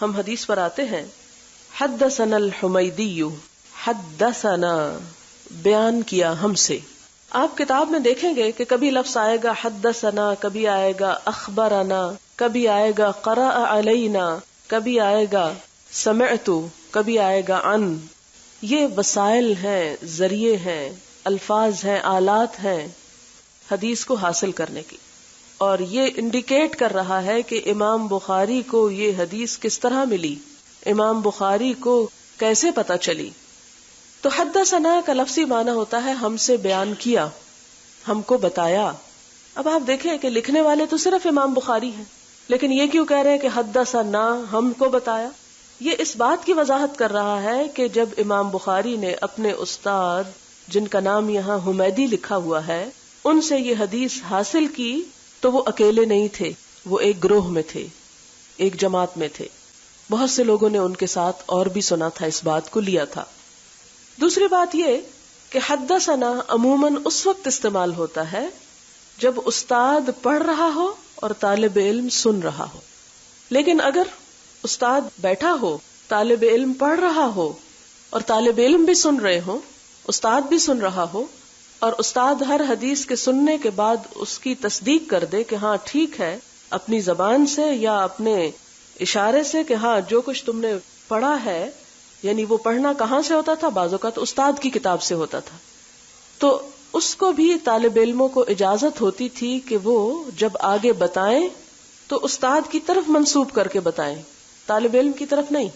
ہم حدیث پر آتے ہیں، حدثنا الحمیدی، حدثنا بیان کیا ہم سے. آپ کتاب میں دیکھیں گے کہ کبھی لفظ آئے گا حدثنا، کبھی آئے گا اخبرنا، کبھی آئے گا قرأ علینا، کبھی آئے گا سمعت، کبھی آئے گا عن. یہ وسائل ہیں، ذریعے ہیں، الفاظ ہیں، آلات ہیں حدیث کو حاصل کرنے کی. اور یہ انڈیکیٹ کر رہا ہے کہ امام بخاری کو یہ حدیث کس طرح ملی، امام بخاری کو کیسے پتہ چلی. تو حدثنا کا لفظی معنی ہوتا ہے ہم سے بیان کیا، ہم کو بتایا. اب آپ دیکھیں کہ لکھنے والے تو صرف امام بخاری ہیں، لیکن یہ کیوں کہہ رہے ہیں کہ حدثنا، ہم کو بتایا؟ یہ اس بات کی وضاحت کر رہا ہے کہ جب امام بخاری نے اپنے استاد جن کا نام یہاں حمیدی لکھا ہوا ہے ان سے یہ حدیث حاصل کی تو وہ اکیلے نہیں تھے، وہ ایک گروہ میں تھے، ایک جماعت میں تھے. بہت سے لوگوں نے ان کے ساتھ اور بھی سنا تھا، اس بات کو لیا تھا. دوسری بات یہ کہ حدثنا عموماً اس وقت استعمال ہوتا ہے جب استاد پڑھ رہا ہو اور طالب علم سن رہا ہو. لیکن اگر استاد بیٹھا ہو، طالب علم پڑھ رہا ہو اور طالب علم بھی سن رہے ہوں، استاد بھی سن رہا ہو، اور استاد ہر حدیث کے سننے کے بعد اس کی تصدیق کر دے کہ ہاں ٹھیک ہے، اپنی زبان سے یا اپنے اشارے سے کہ ہاں جو کچھ تم نے پڑھا ہے، یعنی وہ پڑھنا کہاں سے ہوتا تھا؟ بعض اوقات استاد کی کتاب سے ہوتا تھا. تو اس کو بھی طالب علموں کو اجازت ہوتی تھی کہ وہ جب آگے بتائیں تو استاد کی طرف منسوب کر کے بتائیں، طالب علم کی طرف نہیں.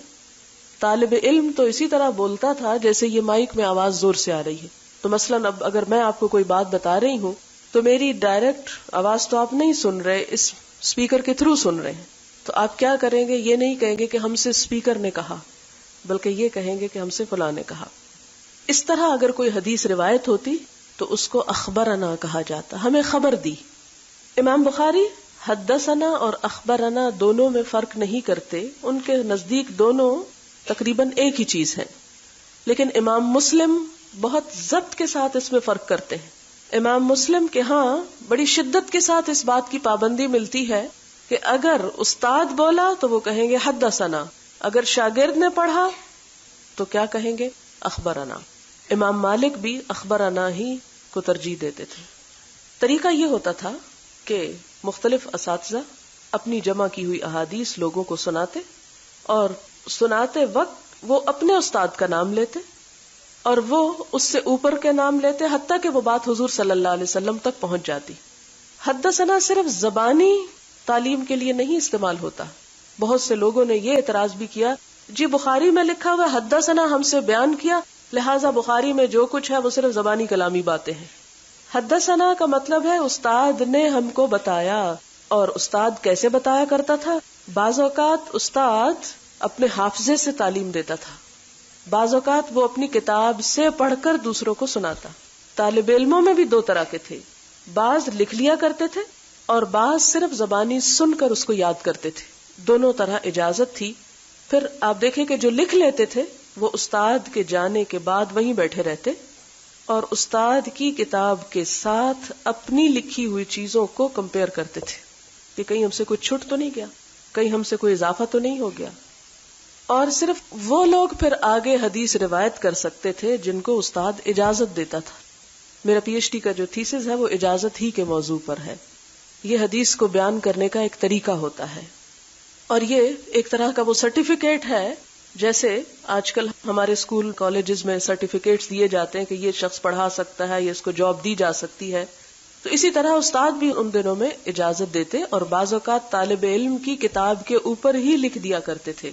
طالب علم تو اسی طرح بولتا تھا جیسے یہ مائک میں آواز زور سے آ رہی ہے. تو مثلاً اب اگر میں آپ کو کوئی بات بتا رہی ہوں تو میری ڈائریکٹ آواز تو آپ نہیں سن رہے، اس اسپیکر کے تھرو سن رہے ہیں. تو آپ کیا کریں گے؟ یہ نہیں کہیں گے کہ ہم سے اسپیکر نے کہا، بلکہ یہ کہیں گے کہ ہم سے فلاں نے کہا. اس طرح اگر کوئی حدیث روایت ہوتی تو اس کو اخبرنا کہا جاتا، ہمیں خبر دی. امام بخاری حدثنا اور اخبرنا دونوں میں فرق نہیں کرتے، ان کے نزدیک دونوں تقریباً ایک ہی چیز ہے. لیکن امام مسلم بہت ضبط کے ساتھ اس میں فرق کرتے ہیں. امام مسلم کے ہاں بڑی شدت کے ساتھ اس بات کی پابندی ملتی ہے کہ اگر استاد بولا تو وہ کہیں گے حدثنا، اگر شاگرد نے پڑھا تو کیا کہیں گے؟ اخبرنا. امام مالک بھی اخبرنا ہی کو ترجیح دیتے تھے. طریقہ یہ ہوتا تھا کہ مختلف اساتذہ اپنی جمع کی ہوئی احادیث لوگوں کو سناتے، اور سناتے وقت وہ اپنے استاد کا نام لیتے اور وہ اس سے اوپر کے نام لیتے، حتیٰ کہ وہ بات حضور صلی اللہ علیہ وسلم تک پہنچ جاتی. حدثنا صرف زبانی تعلیم کے لیے نہیں استعمال ہوتا. بہت سے لوگوں نے یہ اعتراض بھی کیا، جی بخاری میں لکھا ہوا حدثنا ہم سے بیان کیا، لہٰذا بخاری میں جو کچھ ہے وہ صرف زبانی کلامی باتیں ہیں. حدثنا کا مطلب ہے استاد نے ہم کو بتایا. اور استاد کیسے بتایا کرتا تھا؟ بعض اوقات استاد اپنے حافظے سے تعلیم دیتا تھا، بعض اوقات وہ اپنی کتاب سے پڑھ کر دوسروں کو سناتا. طالب علموں میں بھی دو طرح کے تھے، بعض لکھ لیا کرتے تھے اور بعض صرف زبانی سن کر اس کو یاد کرتے تھے. دونوں طرح اجازت تھی. پھر آپ دیکھیں کہ جو لکھ لیتے تھے وہ استاد کے جانے کے بعد وہیں بیٹھے رہتے اور استاد کی کتاب کے ساتھ اپنی لکھی ہوئی چیزوں کو کمپیئر کرتے تھے کہ کہیں ہم سے کوئی چھوٹ تو نہیں گیا، کہیں ہم سے کوئی اضافہ تو نہیں ہو گیا. اور صرف وہ لوگ پھر آگے حدیث روایت کر سکتے تھے جن کو استاد اجازت دیتا تھا. میرا پی ایچ ڈی کا جو تھیسس ہے وہ اجازت ہی کے موضوع پر ہے. یہ حدیث کو بیان کرنے کا ایک طریقہ ہوتا ہے اور یہ ایک طرح کا وہ سرٹیفکیٹ ہے، جیسے آج کل ہمارے اسکول کالجز میں سرٹیفکیٹس دیے جاتے ہیں کہ یہ شخص پڑھا سکتا ہے یا اس کو جاب دی جا سکتی ہے. تو اسی طرح استاد بھی ان دنوں میں اجازت دیتے اور بعض اوقات طالب علم کی کتاب کے اوپر ہی لکھ دیا کرتے تھے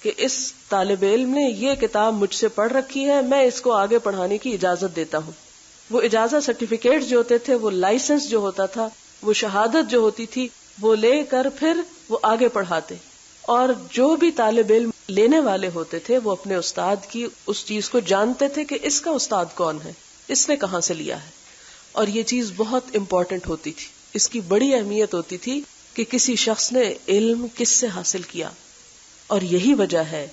کہ اس طالب علم نے یہ کتاب مجھ سے پڑھ رکھی ہے، میں اس کو آگے پڑھانے کی اجازت دیتا ہوں. وہ اجازت سرٹیفکیٹ جو ہوتے تھے، وہ لائسنس جو ہوتا تھا، وہ شہادت جو ہوتی تھی، وہ لے کر پھر وہ آگے پڑھاتے. اور جو بھی طالب علم لینے والے ہوتے تھے وہ اپنے استاد کی اس چیز کو جانتے تھے کہ اس کا استاد کون ہے، اس نے کہاں سے لیا ہے. اور یہ چیز بہت امپورٹنٹ ہوتی تھی، اس کی بڑی اہمیت ہوتی تھی کہ کسی شخص نے علم کس سے حاصل کیا. اور یہی وجہ ہے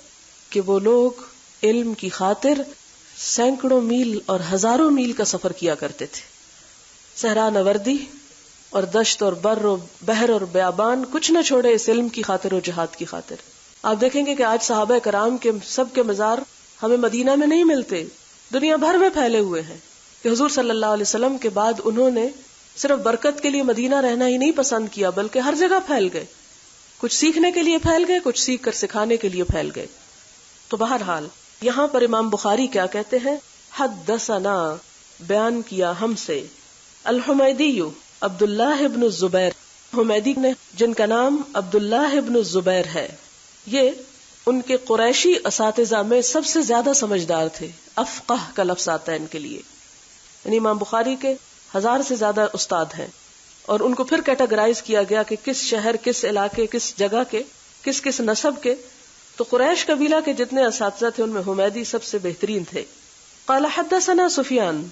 کہ وہ لوگ علم کی خاطر سینکڑوں میل اور ہزاروں میل کا سفر کیا کرتے تھے. صحرا نوردی اور دشت اور بر و بحر اور بیابان کچھ نہ چھوڑے اس علم کی خاطر و جہاد کی خاطر. آپ دیکھیں گے کہ آج صحابہ کرام کے سب کے مزار ہمیں مدینہ میں نہیں ملتے، دنیا بھر میں پھیلے ہوئے ہیں، کہ حضور صلی اللہ علیہ وسلم کے بعد انہوں نے صرف برکت کے لیے مدینہ رہنا ہی نہیں پسند کیا، بلکہ ہر جگہ پھیل گئے، کچھ سیکھنے کے لیے پھیل گئے، کچھ سیکھ کر سکھانے کے لیے پھیل گئے۔ تو بہرحال یہاں پر امام بخاری کیا کہتے ہیں؟ حدثنا، بیان کیا ہم سے، الحمیدی عبداللہ ابن الزبیر، حمیدی نے جن کا نام عبداللہ ابن الزبیر ہے، یہ ان کے قریشی اساتذہ میں سب سے زیادہ سمجھدار تھے، افقہ کا لفظ آتا ہے ان کے لیے، یعنی امام بخاری کے 1000 سے زیادہ استاد ہیں، اور ان کو پھر کیٹاگرائز کیا گیا کہ کس شہر، کس علاقے، کس جگہ کے، کس کس نسب کے، تو قریش قبیلہ کے جتنے اساتذہ تھے ان میں حمیدی سب سے بہترین تھے۔ قال حدثنا سفیان،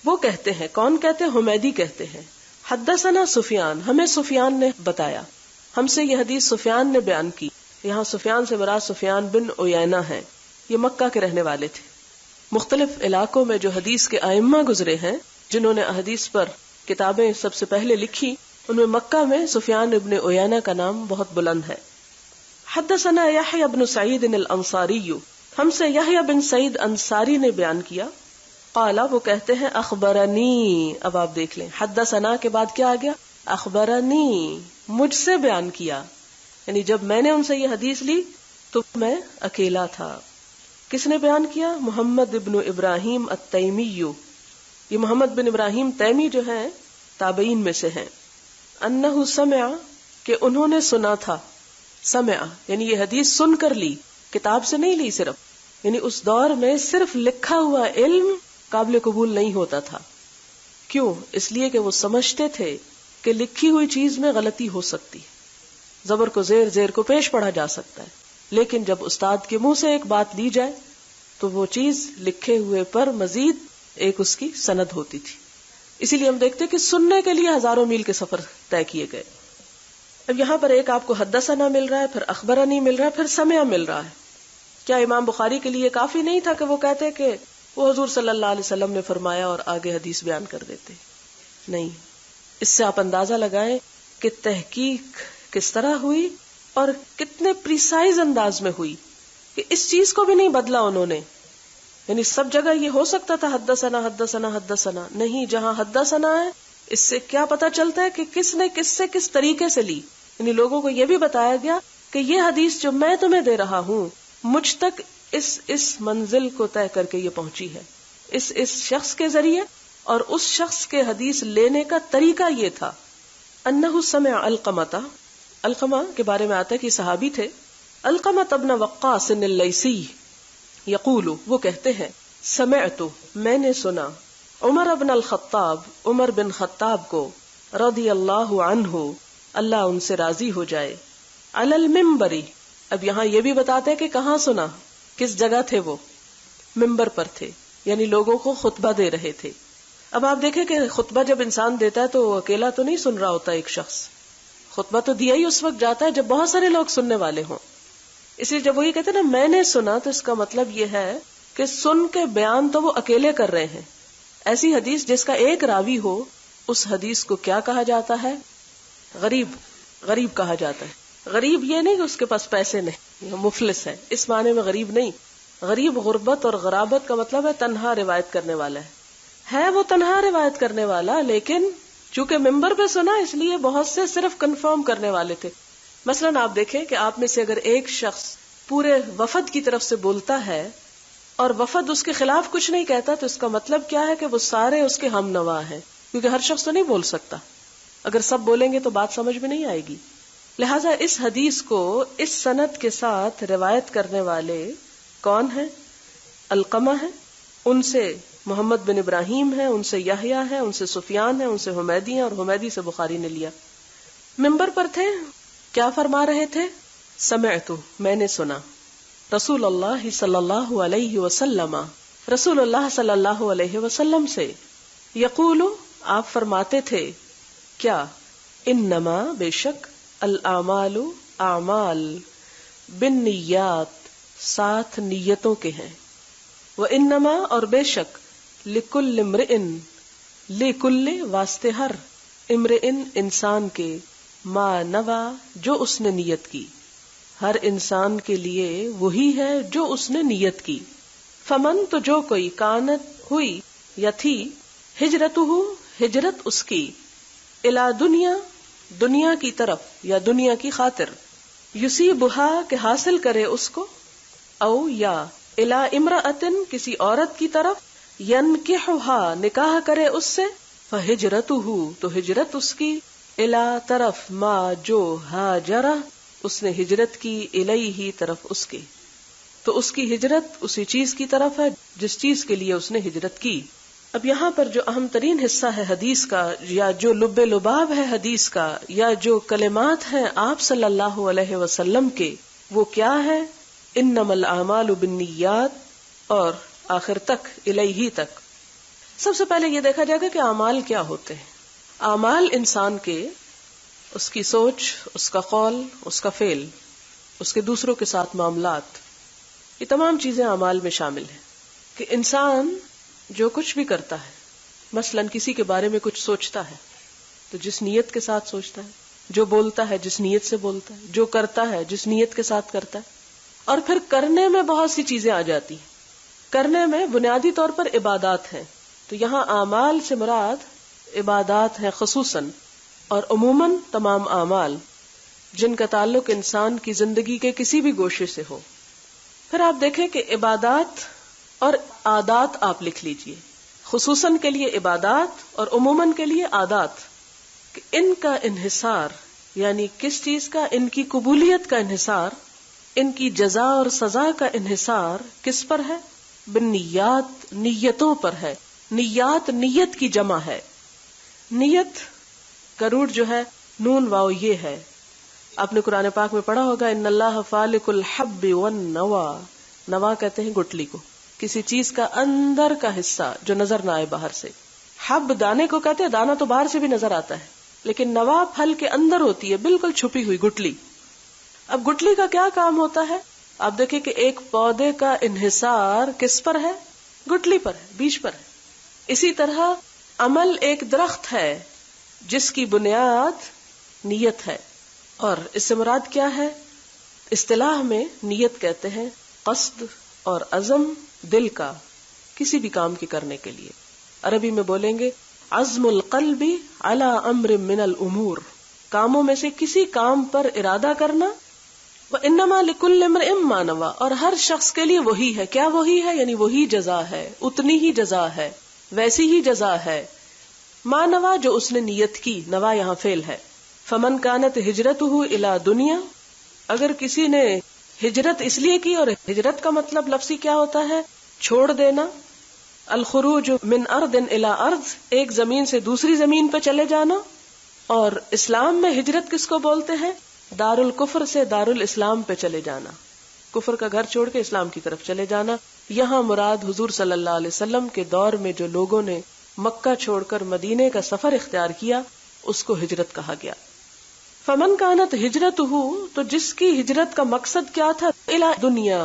وہ کہتے ہیں، کون کہتے ہیں؟ حمیدی کہتے ہیں، حدثنا سفیان، ہمیں سفیان نے بتایا، ہم سے یہ حدیث سفیان نے بیان کی۔ یہاں سفیان سے مراد سفیان بن عیینہ ہیں، یہ مکہ کے رہنے والے تھے۔ مختلف علاقوں میں جو حدیث کے ائمہ گزرے ہیں، جنہوں نے حدیث پر کتابیں سب سے پہلے لکھی، ان میں مکہ میں سفیان ابن عیینہ کا نام بہت بلند ہے۔ حدثنا یحییٰ بن سعید الانصاری، ہم سے یحییٰ بن سعید انصاری نے بیان کیا۔ قال، وہ کہتے ہیں، اخبرنی، اب آپ دیکھ لیں، حدثنا کے بعد کیا آ گیا؟ اخبرنی، مجھ سے بیان کیا، یعنی جب میں نے ان سے یہ حدیث لی تو میں اکیلا تھا۔ کس نے بیان کیا؟ محمد ابن ابراہیم التیمی، یہ محمد بن ابراہیم تیمی جو ہیں تابعین میں سے ہیں۔ انہ سمع، کہ انہوں نے سنا تھا، سمع یعنی یہ حدیث سن کر لی، کتاب سے نہیں لی صرف، یعنی اس دور میں صرف لکھا ہوا علم قابل قبول نہیں ہوتا تھا۔ کیوں؟ اس لیے کہ وہ سمجھتے تھے کہ لکھی ہوئی چیز میں غلطی ہو سکتی ہے، زبر کو زیر، زیر کو پیش پڑھا جا سکتا ہے، لیکن جب استاد کے منہ سے ایک بات لی جائے تو وہ چیز لکھے ہوئے پر مزید ایک اس کی سند ہوتی تھی۔ اسی لیے ہم دیکھتے کہ سننے کے لیے ہزاروں میل کے سفر طے کیے گئے۔ اب یہاں پر ایک آپ کو حدثنا مل رہا ہے، پھر اخبرنی مل رہا ہے، پھر سمع مل رہا ہے۔ کیا امام بخاری کے لیے کافی نہیں تھا کہ وہ کہتے کہ وہ حضور صلی اللہ علیہ وسلم نے فرمایا اور آگے حدیث بیان کر دیتے؟ نہیں، اس سے آپ اندازہ لگائیں کہ تحقیق کس طرح ہوئی اور کتنے پریسائز انداز میں ہوئی، کہ اس چیز کو بھی نہیں بدلا انہوں نے۔ یعنی سب جگہ یہ ہو سکتا تھا حدثنا حدثنا حدثنا، نہیں، جہاں حدثنا ہے اس سے کیا پتا چلتا ہے کہ کس نے کس سے کس طریقے سے لی۔ یعنی لوگوں کو یہ بھی بتایا گیا کہ یہ حدیث جو میں تمہیں دے رہا ہوں مجھ تک اس منزل کو طے کر کے یہ پہنچی ہے، اس شخص کے ذریعے، اور اس شخص کے حدیث لینے کا طریقہ یہ تھا۔ انہ سمع علقمۃ، علقمہ کے بارے میں آتا ہے کہ صحابی تھے، علقمۃ ابن وقاص اللیثی، یقول، وہ کہتے ہیں، سمعت، میں نے سنا، عمر ابن الخطاب، عمر بن خطاب کو، رضی اللہ عنہ، اللہ ان سے راضی ہو جائے، علی المنبری، اب یہاں یہ بھی بتاتے ہیں کہ کہاں سنا، کس جگہ تھے وہ، منبر پر تھے، یعنی لوگوں کو خطبہ دے رہے تھے۔ اب آپ دیکھیں کہ خطبہ جب انسان دیتا ہے تو وہ اکیلا تو نہیں سن رہا ہوتا، ایک شخص خطبہ تو دیا ہی اس وقت جاتا ہے جب بہت سارے لوگ سننے والے ہوں۔ اس لیے جب وہ یہ کہتے ہیں نا میں نے سنا، تو اس کا مطلب یہ ہے کہ سن کے بیان تو وہ اکیلے کر رہے ہیں۔ ایسی حدیث جس کا ایک راوی ہو، اس حدیث کو کیا کہا جاتا ہے؟ غریب، غریب کہا جاتا ہے۔ غریب یہ نہیں کہ اس کے پاس پیسے نہیں، مفلس ہے، اس معنی میں غریب نہیں۔ غریب غربت اور غرابت کا مطلب ہے تنہا روایت کرنے والا ہے وہ تنہا روایت کرنے والا، لیکن چونکہ ممبر پہ سنا اس لیے بہت سے صرف کنفرم کرنے والے تھے۔ مثلاً آپ دیکھیں کہ آپ میں سے اگر ایک شخص پورے وفد کی طرف سے بولتا ہے اور وفد اس کے خلاف کچھ نہیں کہتا، تو اس کا مطلب کیا ہے کہ وہ سارے اس کے ہم نوا ہیں، کیونکہ ہر شخص تو نہیں بول سکتا، اگر سب بولیں گے تو بات سمجھ میں نہیں آئے گی۔ لہٰذا اس حدیث کو اس سند کے ساتھ روایت کرنے والے کون ہیں؟ علقمہ ہیں، ان سے محمد بن ابراہیم ہے، ان سے یحییٰ ہے، ان سے سفیان ہے، ان سے حمیدی ہیں، اور حمیدی سے بخاری نے لیا۔ منبر پر تھے، کیا فرما رہے تھے؟ سمعت، میں نے سنا، رسول اللہ صلی اللہ علیہ وسلم، رسول اللہ صلی اللہ علیہ وسلم سے، یقول، آپ فرماتے تھے، کیا؟ انما، بے شک، الاعمال، اعمال، بالنیات، ساتھ نیتوں کے ہیں، وانما، اور بے شک، لکل امرئ، لکل واسطے ہر، امرئ انسان کے، ما نوا، جو اس نے نیت کی، ہر انسان کے لیے وہی ہے جو اس نے نیت کی. فمن تو جو کوئی کانت ہوئی یا تھی ہجرتہ ہجرت اس کی الا دنیا دنیا کی طرف یا دنیا کی خاطر یصیبھا کہ حاصل کرے اس کو او یا الا امرأۃ کسی عورت کی طرف ینکحھا نکاح کرے اس سے فہجرتہ تو ہجرت اس کی الا طرف ما جو ہاجر اس نے ہجرت کی الیہ طرف اس کے تو اس کی ہجرت اسی چیز کی طرف ہے جس چیز کے لیے اس نے ہجرت کی. اب یہاں پر جو اہم ترین حصہ ہے حدیث کا یا جو لب لباب ہے حدیث کا یا جو کلمات ہیں آپ صلی اللہ علیہ وسلم کے وہ کیا ہے؟ انما الاعمال بالنیات اور آخر تک الیہ تک. سب سے پہلے یہ دیکھا جائے گا کہ اعمال کیا ہوتے ہیں. اعمال انسان کے اس کی سوچ، اس کا قول، اس کا فعل، اس کے دوسروں کے ساتھ معاملات، یہ تمام چیزیں اعمال میں شامل ہیں. کہ انسان جو کچھ بھی کرتا ہے، مثلا کسی کے بارے میں کچھ سوچتا ہے تو جس نیت کے ساتھ سوچتا ہے، جو بولتا ہے جس نیت سے بولتا ہے، جو کرتا ہے جس نیت کے ساتھ کرتا ہے، اور پھر کرنے میں بہت سی چیزیں آ جاتی ہیں. کرنے میں بنیادی طور پر عبادات ہیں. تو یہاں اعمال سے مراد عبادات ہیں خصوصاً، اور عموماً تمام اعمال جن کا تعلق انسان کی زندگی کے کسی بھی گوشے سے ہو. پھر آپ دیکھیں کہ عبادات اور عادات آپ لکھ لیجئے، خصوصاً کے لیے عبادات اور عموماً کے لیے عادات، کہ ان کا انحصار یعنی کس چیز کا؟ ان کی قبولیت کا انحصار، ان کی جزا اور سزا کا انحصار کس پر ہے؟ بالنیات، نیتوں پر ہے. نیات نیت کی جمع ہے. نیت کا روٹ جو ہے نون واو یہ ہے. آپ نے قرآن پاک میں پڑھا ہوگا ان اللہ فالق الحب والنوا. نوا کہتے ہیں گٹلی کو، کسی چیز کا اندر کا حصہ جو نظر نہ آئے باہر سے. حب دانے کو کہتے ہیں، دانا تو باہر سے بھی نظر آتا ہے، لیکن نوا پھل کے اندر ہوتی ہے، بالکل چھپی ہوئی گٹلی. اب گٹلی کا کیا کام ہوتا ہے؟ آپ دیکھیں کہ ایک پودے کا انحصار کس پر ہے؟ گٹلی پر ہے، بیج پر ہے. اسی طرح عمل ایک درخت ہے جس کی بنیاد نیت ہے. اور اس سے مراد کیا ہے؟ اصطلاح میں نیت کہتے ہیں قصد اور عزم دل کا کسی بھی کام کے کرنے کے لیے. عربی میں بولیں گے عزم القلب علی امر من الامور، کاموں میں سے کسی کام پر ارادہ کرنا. وانما لکل امرئ ما نوى، اور ہر شخص کے لیے وہی ہے. کیا وہی ہے؟ یعنی وہی جزا ہے، اتنی ہی جزا ہے، ویسی ہی جزا ہے. ما نوى جو اس نے نیت کی، نوا یہاں فعل ہے. فمن کانت ہجرتہ الی دنیا، اگر کسی نے ہجرت اس لیے کی، اور ہجرت کا مطلب لفظی کیا ہوتا ہے؟ چھوڑ دینا. الخروج من ارض الی ارض، ایک زمین سے دوسری زمین پہ چلے جانا. اور اسلام میں ہجرت کس کو بولتے ہیں؟ دار الکفر سے دار الاسلام پہ چلے جانا، کفر کا گھر چھوڑ کے اسلام کی طرف چلے جانا. یہاں مراد حضور صلی اللہ علیہ وسلم کے دور میں جو لوگوں نے مکہ چھوڑ کر مدینے کا سفر اختیار کیا اس کو ہجرت کہا گیا. فمن کانت ہجرتہ، تو جس کی ہجرت کا مقصد کیا تھا؟ الی دنیا،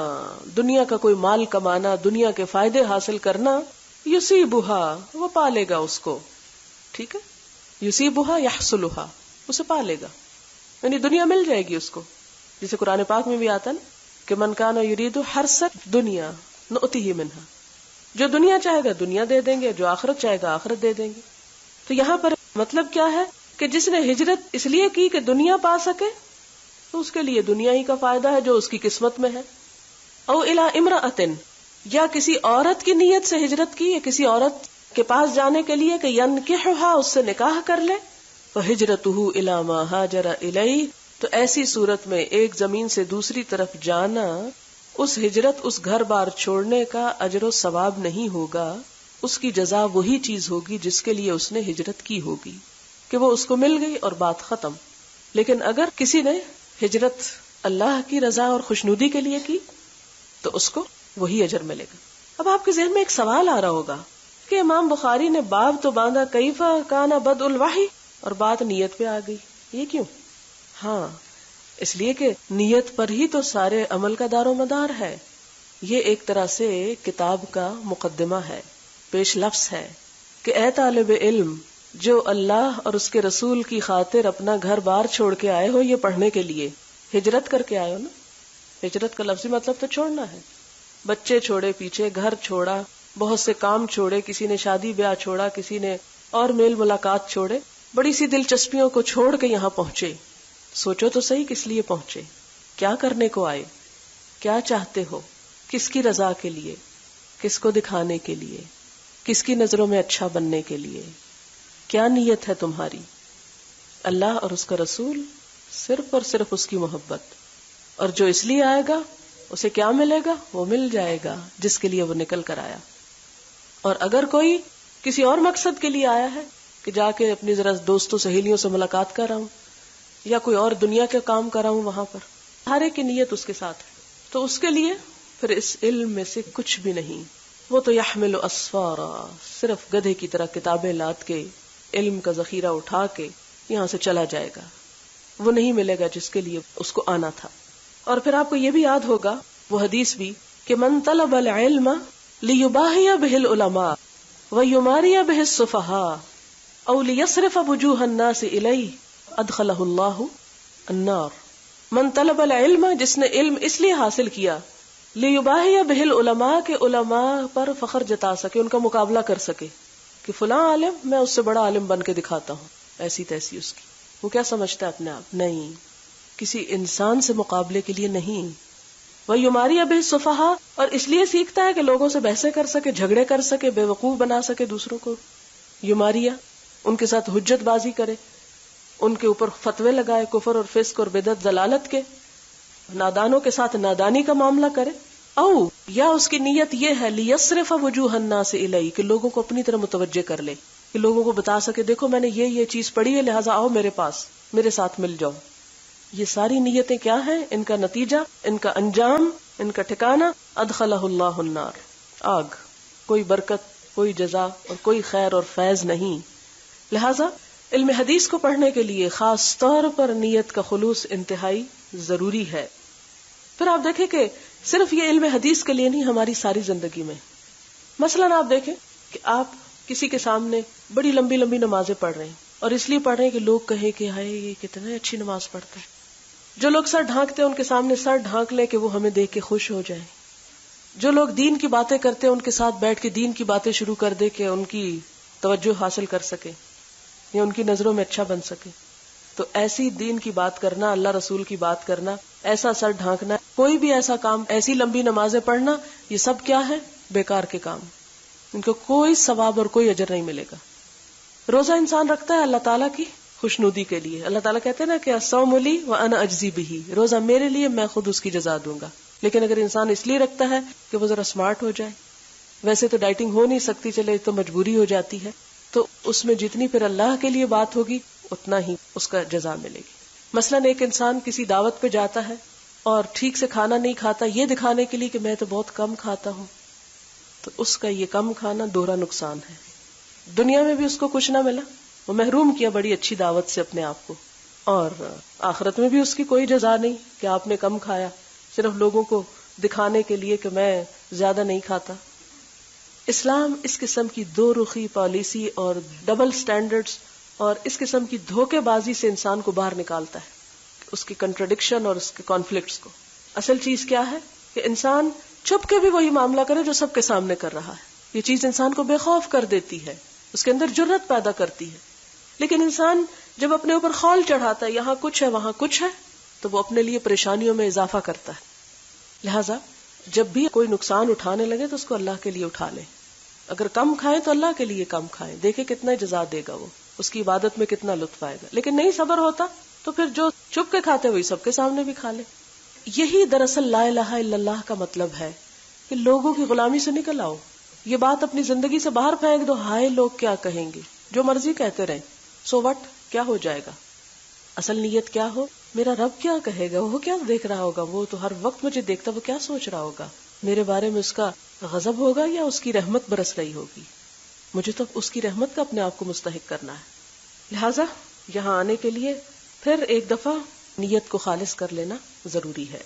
دنیا کا کوئی مال کمانا، دنیا کے فائدے حاصل کرنا. یصیبھا وہ پالے گا اس کو. ٹھیک ہے، یصیبھا یحصلھا، اسے پالے گا، یعنی دنیا مل جائے گی اس کو. جسے قرآن پاک میں بھی آتا نا کہ من کان یرید حرث الدنیا نؤتیہ منہا، جو دنیا چاہے گا دنیا دے دیں گے، جو آخرت چاہے گا آخرت دے دیں گے. تو یہاں پر مطلب کیا ہے کہ جس نے ہجرت اس لیے کی کہ دنیا پا سکے تو اس کے لیے دنیا ہی کا فائدہ ہے جو اس کی قسمت میں ہے. او الی امرأۃ، یا کسی عورت کی نیت سے ہجرت کی، یا کسی عورت کے پاس جانے کے لیے کہ ینکحھا اس سے نکاح کر لے. فہجرتہ الی ما ہاجر الیہ، تو ایسی صورت میں ایک زمین سے دوسری طرف جانا، اس ہجرت اس گھر بار چھوڑنے کا اجر و ثواب نہیں ہوگا. اس کی جزا وہی چیز ہوگی جس کے لیے اس نے ہجرت کی ہوگی، کہ وہ اس کو مل گئی اور بات ختم. لیکن اگر کسی نے ہجرت اللہ کی رضا اور خوشنودی کے لیے کی تو اس کو وہی اجر ملے گا. اب آپ کے ذہن میں ایک سوال آ رہا ہوگا کہ امام بخاری نے باب تو باندھا کیف کان بدء الوحی، اور بات نیت پہ آ گئی، یہ کیوں؟ ہاں، اس لیے کہ نیت پر ہی تو سارے عمل کا دار و مدار ہے. یہ ایک طرح سے کتاب کا مقدمہ ہے، پیش لفظ ہے کہ اے طالب علم، جو اللہ اور اس کے رسول کی خاطر اپنا گھر بار چھوڑ کے آئے ہو یہ پڑھنے کے لیے، ہجرت کر کے آئے ہو نا، ہجرت کا لفظی مطلب تو چھوڑنا ہے. بچے چھوڑے پیچھے، گھر چھوڑا، بہت سے کام چھوڑے، کسی نے شادی بیاہ چھوڑا، کسی نے اور میل ملاقات چھوڑے، بڑی سی دلچسپیوں کو چھوڑ کے یہاں پہنچے. سوچو تو صحیح کس لیے پہنچے، کیا کرنے کو آئے، کیا چاہتے ہو، کس کی رضا کے لیے، کس کو دکھانے کے لیے، کس کی نظروں میں اچھا بننے کے لیے، کیا نیت ہے تمہاری؟ اللہ اور اس کا رسول، صرف اور صرف اس کی محبت. اور جو اس لیے آئے گا اسے کیا ملے گا؟ وہ مل جائے گا جس کے لیے وہ نکل کر آیا. اور اگر کوئی کسی اور مقصد کے لیے آیا ہے کہ جا کے اپنی ذرا دوستوں سہیلیوں سے ملاقات کر رہا ہوں یا کوئی اور دنیا کے کام کر رہا ہوں، وہاں پر ہر ایک کی نیت اس کے ساتھ ہے، تو اس کے لیے پھر اس علم میں سے کچھ بھی نہیں. وہ تو یحمل اسفارا، صرف گدھے کی طرح کتابیں لاد کے علم کا ذخیرہ اٹھا کے یہاں سے چلا جائے گا. وہ نہیں ملے گا جس کے لیے اس کو آنا تھا. اور پھر آپ کو یہ بھی یاد ہوگا وہ حدیث بھی کہ من طلب العلم لیباہی بہ العلماء ویماری بہ السفہاء او لیصرف وجوہ الناس الیہ ادخلہ اللہ النار. من طلب العلم، جس نے علم اس لیے حاصل کیا، لیباہی بہ العلماء، کہ علماء پر فخر جتا سکے، ان کا مقابلہ کر سکے کہ فلاں عالم، میں اس سے بڑا عالم بن کے دکھاتا ہوں، ایسی تیسی اس کی. وہ کیا سمجھتا ہے اپنے آپ؟ نہیں، کسی انسان سے مقابلے کے لیے نہیں. وَيُمَارِيَ بِهِ السُّفَهَاء، اور اس لیے سیکھتا ہے کہ لوگوں سے بحثیں کر سکے، جھگڑے کر سکے، بے وقوف بنا سکے دوسروں کو. یماریہ، ان کے ساتھ حجت بازی کرے، ان کے اوپر فتوے لگائے کفر اور فسق اور بدعت ضلالت کے، نادانوں کے ساتھ نادانی کا معاملہ کرے. او یا اس کی نیت یہ ہے لیصرف وجوہ الناس الیہ، کہ لوگوں کو اپنی طرف متوجہ کر لے، کہ لوگوں کو بتا سکے دیکھو میں نے یہ چیز پڑھی ہے، لہٰذا آؤ میرے پاس، میرے ساتھ مل جاؤ. یہ ساری نیتیں کیا ہیں؟ ان کا نتیجہ، ان کا انجام، ان کا ٹھکانہ ادخلہ اللہ النار، آگ. کوئی برکت، کوئی جزا اور کوئی خیر اور فیض نہیں. لہذا علم حدیث کو پڑھنے کے لیے خاص طور پر نیت کا خلوص انتہائی ضروری ہے. پھر آپ دیکھیں کہ صرف یہ علم حدیث کے لیے نہیں، ہماری ساری زندگی میں مثلاً آپ دیکھیں کہ آپ کسی کے سامنے بڑی لمبی لمبی نمازیں پڑھ رہے ہیں، اور اس لیے پڑھ رہے ہیں کہ لوگ کہیں کہ ہائے یہ کتنے اچھی نماز پڑھتا ہے. جو لوگ سر ڈھانکتے ہیں ان کے سامنے سر ڈھانک لیں کہ وہ ہمیں دیکھ کے خوش ہو جائیں. جو لوگ دین کی باتیں کرتے ہیں ان کے ساتھ بیٹھ کے دین کی باتیں شروع کر دے کہ ان کی توجہ حاصل کر سکے یا ان کی نظروں میں اچھا بن سکے. تو ایسی دین کی بات کرنا، اللہ رسول کی بات کرنا، ایسا سر ڈھانکنا، کوئی بھی ایسا کام، ایسی لمبی نمازیں پڑھنا، یہ سب کیا ہے؟ بیکار کے کام. ان کو کوئی ثواب اور کوئی اجر نہیں ملے گا. روزہ انسان رکھتا ہے اللہ تعالیٰ کی خوشنودی کے لیے. اللہ تعالیٰ کہتے ہیں نا کہ الصوم لی وانا اجزی بہ، روزہ میرے لیے، میں خود اس کی جزا دوں گا. لیکن اگر انسان اس لیے رکھتا ہے کہ وہ ذرا سمارٹ ہو جائے، ویسے تو ڈائٹنگ ہو نہیں سکتی، چلے تو مجبوری ہو جاتی ہے، تو اس میں جتنی پھر اللہ کے لیے بات ہوگی اتنا ہی اس کا جزا ملے گی. مثلاً ایک انسان کسی دعوت پہ جاتا ہے اور ٹھیک سے کھانا نہیں کھاتا، یہ دکھانے کے لیے کہ میں تو بہت کم کھاتا ہوں، تو اس کا یہ کم کھانا دوہرا نقصان ہے. دنیا میں بھی اس کو کچھ نہ ملا، وہ محروم کیا بڑی اچھی دعوت سے اپنے آپ کو، اور آخرت میں بھی اس کی کوئی جزا نہیں کہ آپ نے کم کھایا، صرف لوگوں کو دکھانے کے لیے کہ میں زیادہ نہیں کھاتا. اسلام اس قسم کی دو رخی پالیسی اور ڈبل سٹینڈرڈز اور اس قسم کی دھوکے بازی سے انسان کو باہر نکالتا ہے، اس کی کنٹرڈکشن اور اس کے کانفلکٹس کو. اصل چیز کیا ہے کہ انسان چھپ کے بھی وہی معاملہ کرے جو سب کے سامنے کر رہا ہے. یہ چیز انسان کو بے خوف کر دیتی ہے، اس کے اندر جرأت پیدا کرتی ہے. لیکن انسان جب اپنے اوپر خول چڑھاتا ہے، یہاں کچھ ہے وہاں کچھ ہے، تو وہ اپنے لیے پریشانیوں میں اضافہ کرتا ہے. لہذا جب بھی کوئی نقصان اٹھانے لگے تو اس کو اللہ کے لیے اٹھا لے. اگر کم کھائیں تو اللہ کے لیے کم کھائیں، دیکھیں کتنا جزا دے گا، وہ اس کی عبادت میں کتنا لطف آئے گا. لیکن نہیں صبر ہوتا تو پھر جو چھپ کے کھاتے وہی سب کے سامنے بھی کھا لے. یہی دراصل لا الہ الا اللہ کا مطلب ہے کہ لوگوں کی غلامی سے نکل آؤ. یہ بات اپنی زندگی سے باہر پھینک دو، ہائے لوگ کیا کہیں گے، جو مرضی کہتے رہیں، سو وٹ، کیا ہو جائے گا. اصل نیت کیا ہو، میرا رب کیا کہے گا، وہ کیا دیکھ رہا ہوگا، وہ تو ہر وقت مجھے دیکھتا، وہ کیا سوچ رہا ہوگا، میرے بارے میں اس کا غضب ہوگا یا اس کی رحمت برس رہی ہوگی. مجھے تو اس کی رحمت کا اپنے آپ کو مستحق کرنا ہے. لہذا یہاں آنے کے لیے پھر ایک دفعہ نیت کو خالص کر لینا ضروری ہے.